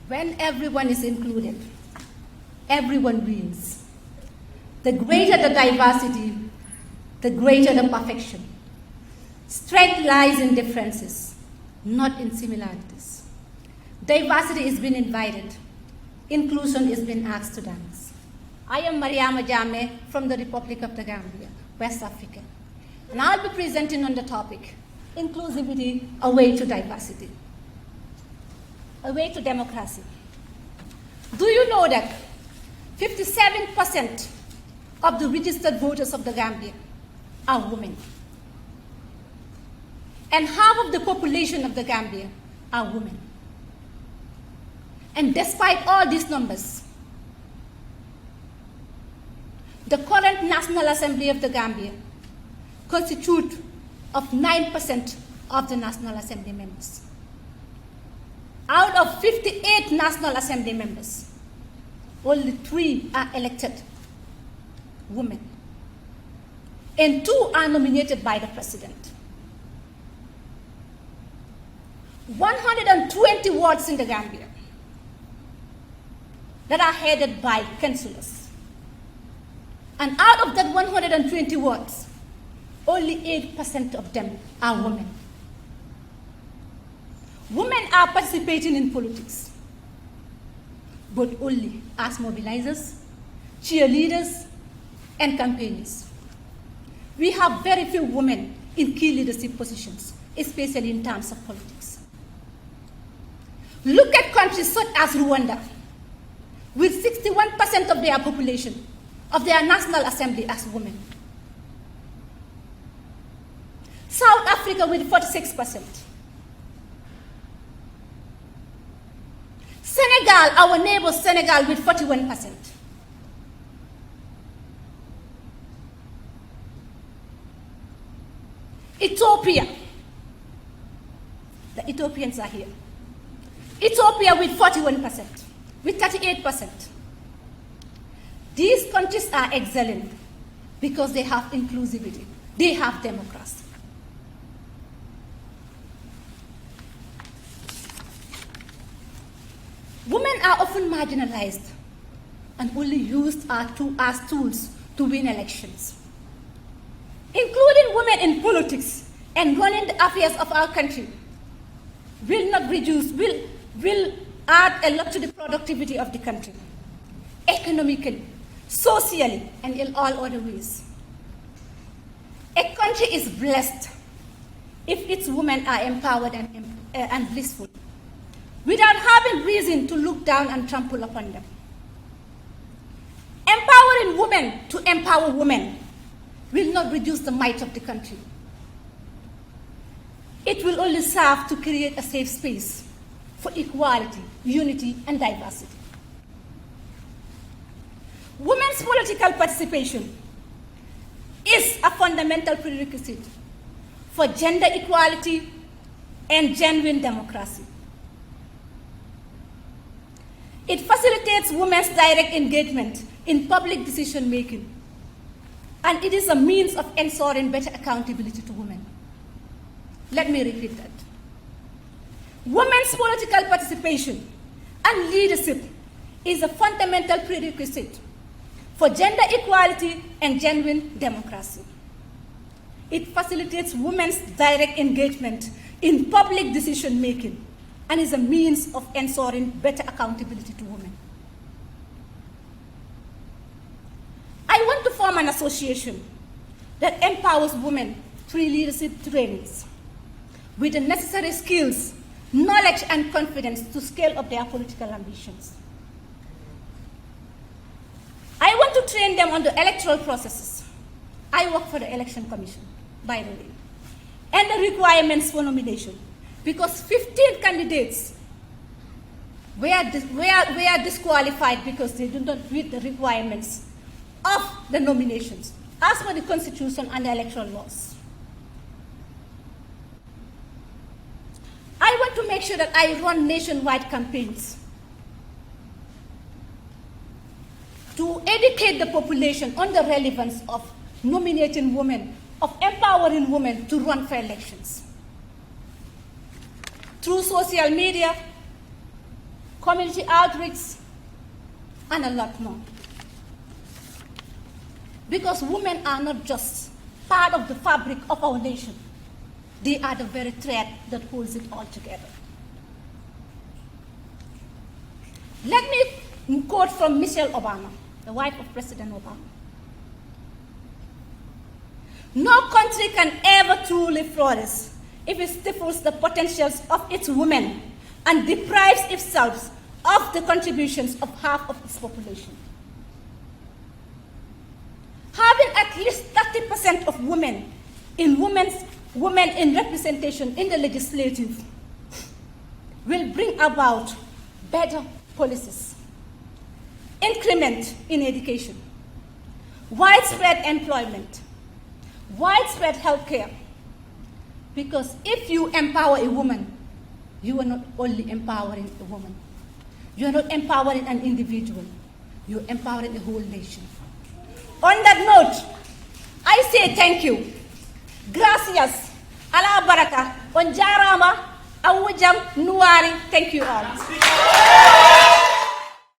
When everyone is included, everyone wins. The greater the diversity, the greater the perfection. Strength lies in differences, not in similarities. Diversity is being invited. Inclusion is being asked to dance. I am Mariama Jammeh from the Republic of the Gambia, West Africa. And I'll be presenting on the topic, inclusivity, a way to diversity. A way to democracy. Do you know that 57% of the registered voters of the Gambia are women? And half of the population of the Gambia are women. And despite all these numbers, the current National Assembly of the Gambia constitutes of 9% of the National Assembly members. Out of 58 National Assembly members, only 3 are elected women, and 2 are nominated by the President. 120 wards in the Gambia that are headed by councillors. And out of that 120 wards, only 8% of them are women. Women are participating in politics, but only as mobilizers, cheerleaders, and campaigners. We have very few women in key leadership positions, especially in terms of politics. Look at countries such as Rwanda, with 61% of their population, of their National Assembly as women. South Africa with 46%. Senegal, our neighbor Senegal, with 41%. Ethiopia, the Ethiopians are here. Ethiopia with 41%, with 38%. These countries are excelling because they have inclusivity, they have democracy. Women are often marginalized and only used as tools to win elections. Including women in politics and running the affairs of our country will add a lot to the productivity of the country, economically, socially, and in all other ways. A country is blessed if its women are empowered and blissful, without having reason to look down and trample upon them. Empowering women to empower women will not reduce the might of the country. It will only serve to create a safe space for equality, unity, and diversity. Women's political participation is a fundamental prerequisite for gender equality and genuine democracy. It facilitates women's direct engagement in public decision-making, and it is a means of ensuring better accountability to women. Let me repeat that. Women's political participation and leadership is a fundamental prerequisite for gender equality and genuine democracy. It facilitates women's direct engagement in public decision-making and is a means of ensuring better accountability to women. I want to form an association that empowers women through leadership trainings with the necessary skills, knowledge, and confidence to scale up their political ambitions. I want to train them on the electoral processes. I work for the Election Commission, by the way, and the requirements for nomination, because 15 candidates were disqualified because they do not meet the requirements of the nominations, as per the Constitution and the electoral laws. I want to make sure that I run nationwide campaigns to educate the population on the relevance of nominating women, of empowering women to run for elections. Through social media, community outreach, and a lot more. Because women are not just part of the fabric of our nation. They are the very thread that holds it all together. Let me quote from Michelle Obama, the wife of President Obama. No country can ever truly flourish if it stifles the potentials of its women and deprives itself of the contributions of half of its population. Having at least 30% of women in representation in the legislative will bring about better policies, increment in education, widespread employment, widespread health care. Because if you empower a woman, you are not only empowering a woman. You are not empowering an individual. You are empowering a whole nation. On that note, I say thank you. Gracias. Ala baraka. On jarama. Awujam nuari. Thank you all.